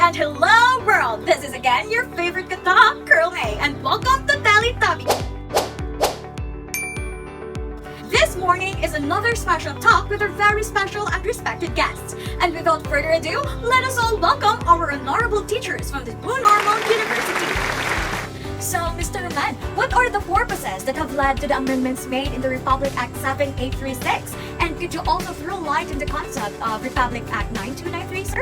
And hello world! This is again your favorite kata, Kierl Mae, and welcome to Teletubby. This morning is another special talk with our very special and respected guests. And without further ado, let us all welcome our honorable teachers from the Blue Normal University. So, Mr. Roman, what are the purposes that have led to the amendments made in the Republic Act 7836? And could you also throw light in the concept of Republic Act 9293, sir?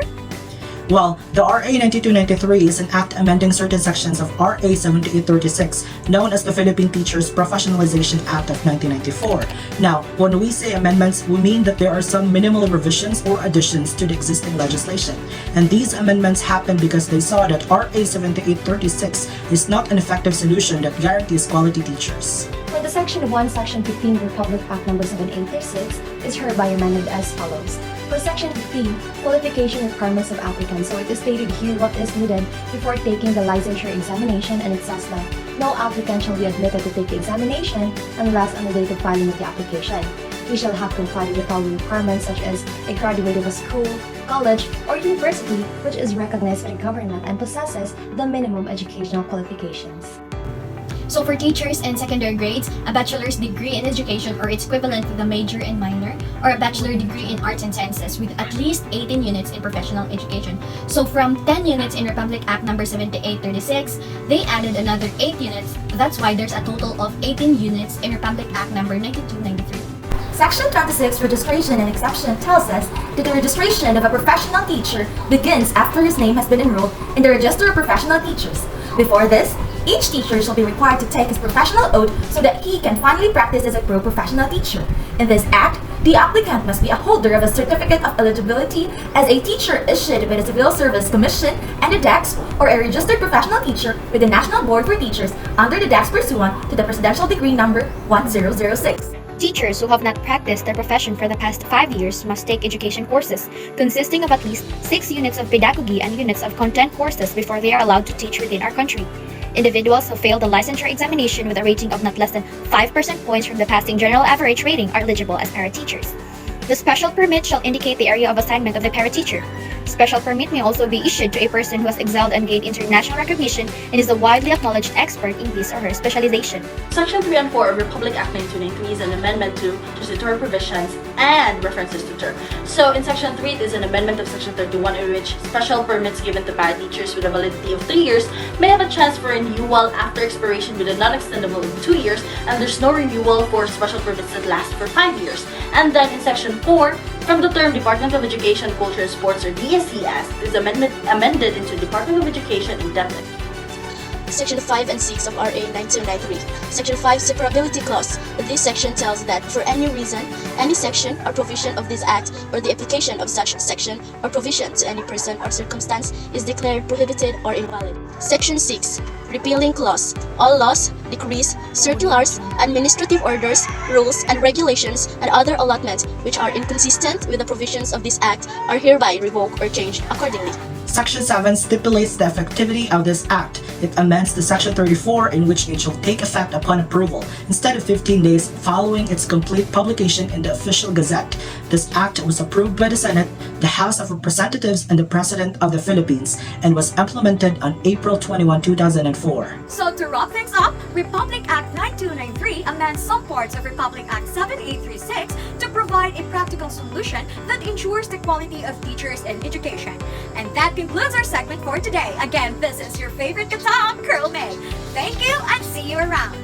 Well, the RA 9293 is an act amending certain sections of RA 7836, known as the Philippine Teachers Professionalization Act of 1994. Now, when we say amendments, we mean that there are some minimal revisions or additions to the existing legislation. And these amendments happened because they saw that RA 7836 is not an effective solution that guarantees quality teachers. For the Section 1, Section 15 Republic Act No. 7836 is hereby amended as follows. For Section 15, qualification requirements of applicants. So it is stated here what is needed before taking the licensure examination, and it says that no applicant shall be admitted to take the examination unless on the date of filing of the application. He shall have complied with the following requirements such as a graduate of a school, college, or university which is recognized by the government and possesses the minimum educational qualifications. So for teachers in secondary grades, a bachelor's degree in education or its equivalent with a major and minor, or a bachelor degree in arts and sciences with at least 18 units in professional education. So from 10 units in Republic Act No. 7836, they added another 8 units. That's why there's a total of 18 units in Republic Act No. 9293. Section 26, Registration and Exception, tells us that the registration of a professional teacher begins after his name has been enrolled in the Register of Professional Teachers. Before this, each teacher shall be required to take his professional oath so that he can finally practice as a professional teacher. In this act, the applicant must be a holder of a certificate of eligibility as a teacher issued by the Civil Service Commission and the DAX, or a registered professional teacher with the National Board for Teachers under the DAX pursuant to the Presidential Decree number 1006. Teachers who have not practiced their profession for the past 5 years must take education courses consisting of at least 6 units of pedagogy and units of content courses before they are allowed to teach within our country. Individuals who fail the licensure examination with a rating of not less than 5% points from the passing general average rating are eligible as para-teachers. The special permit shall indicate the area of assignment of the para-teacher. Special permit may also be issued to a person who has excelled and gained international recognition and is a widely acknowledged expert in his or her specialization. Section 3 and 4 of Republic Act 9293 is an amendment to transitory provisions and references to term. So in Section 3, it is an amendment of Section 31 in which special permits given to para-teachers with a validity of 3 years may have a chance for renewal after expiration with a non-extendable of 2 years, and there's no renewal for special permits that last for 5 years. And then in Section 4, from the term Department of Education, Culture and Sports, or DSCS, is amended into Department of Education indefinitely. Section 5 and 6 of RA 9293. Section 5 Separability Clause. This section tells that for any reason, any section or provision of this act or the application of such section or provision to any person or circumstance is declared prohibited or invalid. Section 6 Repealing Clause. All laws, decrees, circulars, administrative orders, rules, and regulations, and other allotments which are inconsistent with the provisions of this act are hereby revoked or changed accordingly. Section 7 stipulates the effectivity of this act. It amends the Section 34 in which it shall take effect upon approval, instead of 15 days following its complete publication in the Official Gazette. This act was approved by the Senate, the House of Representatives, and the President of the Philippines, and was implemented on April 21, 2004. So to wrap things up, Republic Act 9293 amends some parts of Republic Act 7836 to provide a practical solution that ensures the quality of teachers in education. And that concludes our segment for today. Again, this is your favorite kata, Kierl Mae. Thank you and see you around.